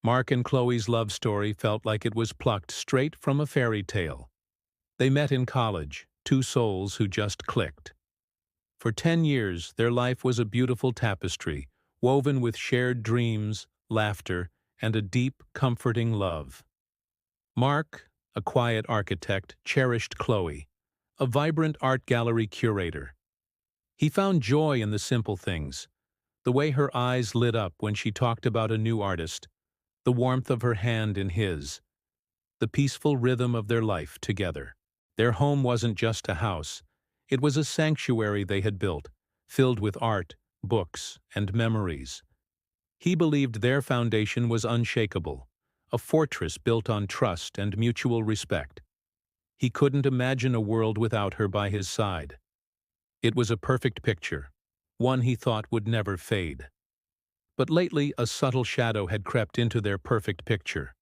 Mark and Chloe's love story felt like it was plucked straight from a fairy tale. They met in college, two souls who just clicked. For 10 years, their life was a beautiful tapestry, woven with shared dreams, laughter, and a deep, comforting love. Mark, a quiet architect, cherished Chloe, a vibrant art gallery curator. He found joy in the simple things, the way her eyes lit up when she talked about a new artist, the warmth of her hand in his, the peaceful rhythm of their life together. Their home wasn't just a house, it was a sanctuary they had built, filled with art, books, and memories. He believed their foundation was unshakable, a fortress built on trust and mutual respect. He couldn't imagine a world without her by his side. It was a perfect picture, one he thought would never fade. But lately, a subtle shadow had crept into their perfect picture.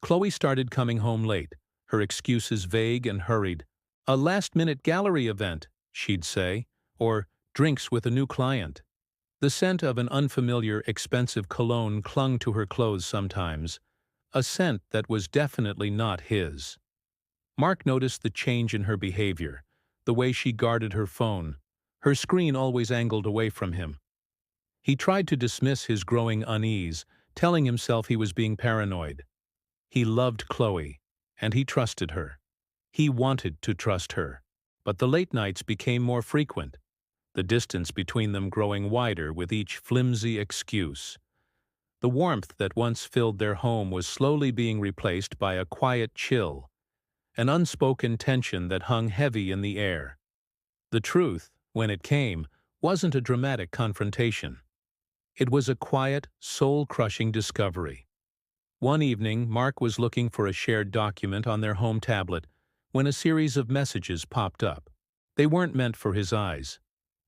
Chloe started coming home late, her excuses vague and hurried. A last-minute gallery event, she'd say, or drinks with a new client. The scent of an unfamiliar, expensive cologne clung to her clothes sometimes, a scent that was definitely not his. Mark noticed the change in her behavior, the way she guarded her phone, her screen always angled away from him. He tried to dismiss his growing unease, telling himself he was being paranoid. He loved Chloe, and he trusted her. He wanted to trust her, but the late nights became more frequent, the distance between them growing wider with each flimsy excuse. The warmth that once filled their home was slowly being replaced by a quiet chill, an unspoken tension that hung heavy in the air. The truth, when it came, wasn't a dramatic confrontation. It was a quiet, soul-crushing discovery. One evening, Mark was looking for a shared document on their home tablet when a series of messages popped up. They weren't meant for his eyes.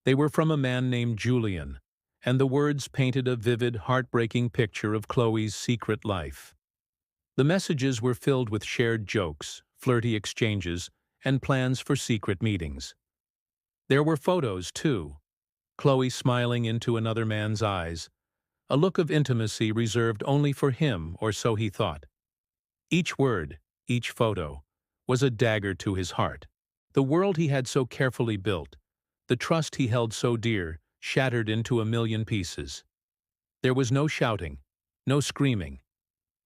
They were from a man named Julian, and the words painted a vivid, heartbreaking picture of Chloe's secret life. The messages were filled with shared jokes, flirty exchanges, and plans for secret meetings. There were photos, too. Chloe smiling into another man's eyes, a look of intimacy reserved only for him, or so he thought. Each word, each photo, was a dagger to his heart. The world he had so carefully built, the trust he held so dear, shattered into a million pieces. There was no shouting, no screaming,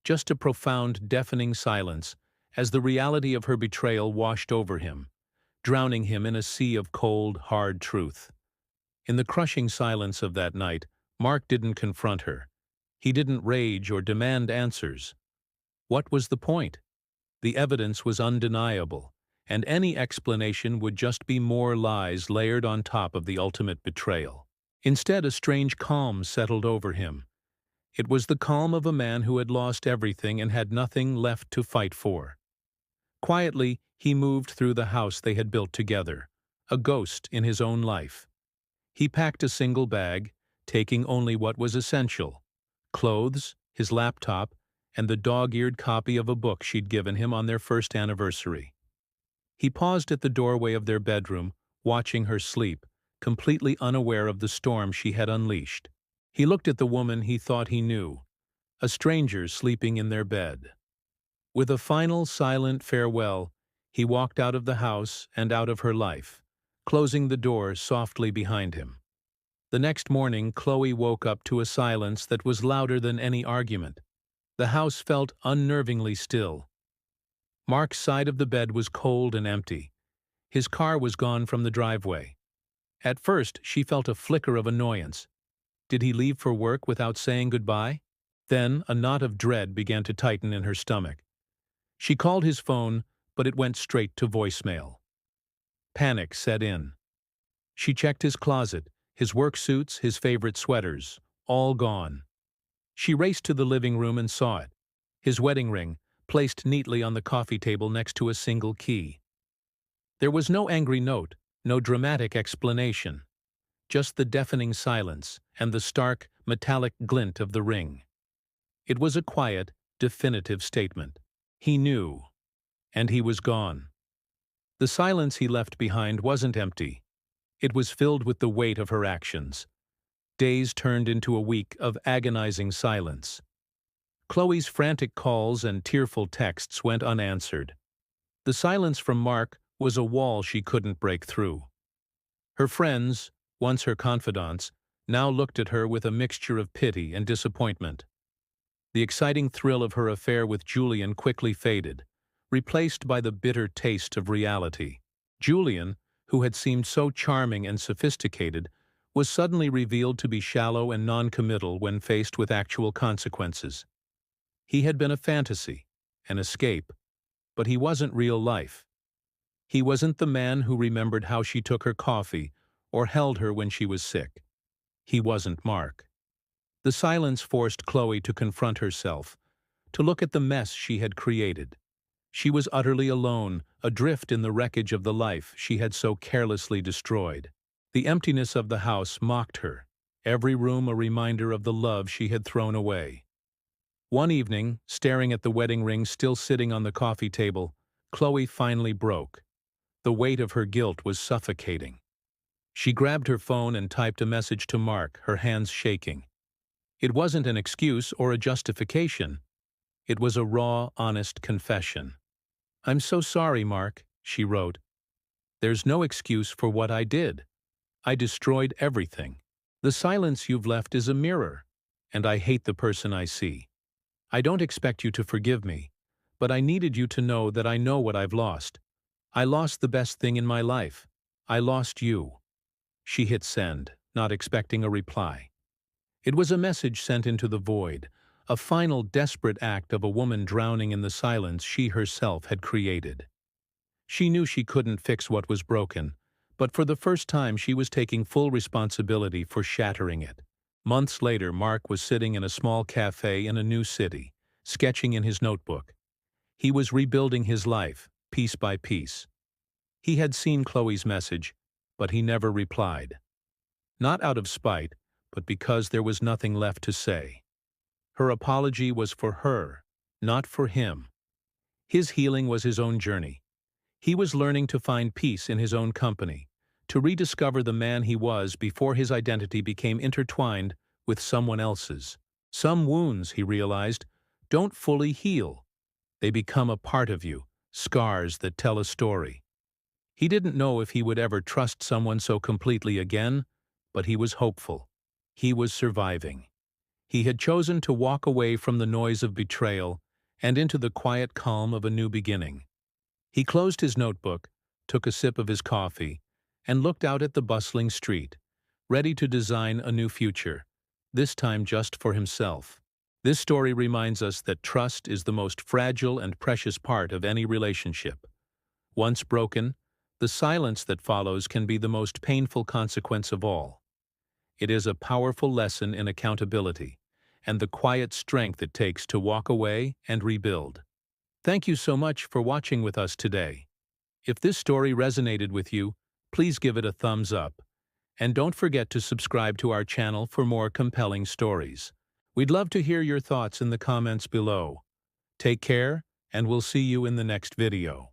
just a profound, deafening silence as the reality of her betrayal washed over him, drowning him in a sea of cold, hard truth. In the crushing silence of that night, Mark didn't confront her. He didn't rage or demand answers. What was the point? The evidence was undeniable, and any explanation would just be more lies layered on top of the ultimate betrayal. Instead, a strange calm settled over him. It was the calm of a man who had lost everything and had nothing left to fight for. Quietly, he moved through the house they had built together, a ghost in his own life. He packed a single bag, taking only what was essential: clothes, his laptop, and the dog-eared copy of a book she'd given him on their first anniversary. He paused at the doorway of their bedroom, watching her sleep, completely unaware of the storm she had unleashed. He looked at the woman he thought he knew, a stranger sleeping in their bed. With a final, silent farewell, he walked out of the house and out of her life, closing the door softly behind him. The next morning, Chloe woke up to a silence that was louder than any argument. The house felt unnervingly still. Mark's side of the bed was cold and empty. His car was gone from the driveway. At first, she felt a flicker of annoyance. Did he leave for work without saying goodbye? Then, a knot of dread began to tighten in her stomach. She called his phone, but it went straight to voicemail. Panic set in. She checked his closet, his work suits, his favorite sweaters, all gone. She raced to the living room and saw it, his wedding ring, placed neatly on the coffee table next to a single key. There was no angry note, no dramatic explanation, just the deafening silence and the stark, metallic glint of the ring. It was a quiet, definitive statement. He knew, and he was gone. The silence he left behind wasn't empty. It was filled with the weight of her actions. Days turned into a week of agonizing silence. Chloe's frantic calls and tearful texts went unanswered. The silence from Mark was a wall she couldn't break through. Her friends, once her confidants, now looked at her with a mixture of pity and disappointment. The exciting thrill of her affair with Julian quickly faded, replaced by the bitter taste of reality. Julian, who had seemed so charming and sophisticated, was suddenly revealed to be shallow and non-committal when faced with actual consequences. He had been a fantasy, an escape, but he wasn't real life. He wasn't the man who remembered how she took her coffee or held her when she was sick. He wasn't Mark. The silence forced Chloe to confront herself, to look at the mess she had created. She was utterly alone, adrift in the wreckage of the life she had so carelessly destroyed. The emptiness of the house mocked her, every room a reminder of the love she had thrown away. One evening, staring at the wedding ring still sitting on the coffee table, Chloe finally broke. The weight of her guilt was suffocating. She grabbed her phone and typed a message to Mark, her hands shaking. It wasn't an excuse or a justification. It was a raw, honest confession. "I'm so sorry, Mark," she wrote. "There's no excuse for what I did. I destroyed everything. The silence you've left is a mirror, and I hate the person I see. I don't expect you to forgive me, but I needed you to know that I know what I've lost. I lost the best thing in my life. I lost you." She hit send, not expecting a reply. It was a message sent into the void, a final desperate act of a woman drowning in the silence she herself had created. She knew she couldn't fix what was broken, but for the first time she was taking full responsibility for shattering it. Months later, Mark was sitting in a small cafe in a new city, sketching in his notebook. He was rebuilding his life, piece by piece. He had seen Chloe's message, but he never replied. Not out of spite, but because there was nothing left to say. Her apology was for her, not for him. His healing was his own journey. He was learning to find peace in his own company, to rediscover the man he was before his identity became intertwined with someone else's. Some wounds, he realized, don't fully heal. They become a part of you, scars that tell a story. He didn't know if he would ever trust someone so completely again, but he was hopeful. He was surviving. He had chosen to walk away from the noise of betrayal and into the quiet calm of a new beginning. He closed his notebook, took a sip of his coffee, and looked out at the bustling street, ready to design a new future, this time just for himself. This story reminds us that trust is the most fragile and precious part of any relationship. Once broken, the silence that follows can be the most painful consequence of all. It is a powerful lesson in accountability and the quiet strength it takes to walk away and rebuild. Thank you so much for watching with us today. If this story resonated with you, please give it a thumbs up. And don't forget to subscribe to our channel for more compelling stories. We'd love to hear your thoughts in the comments below. Take care, and we'll see you in the next video.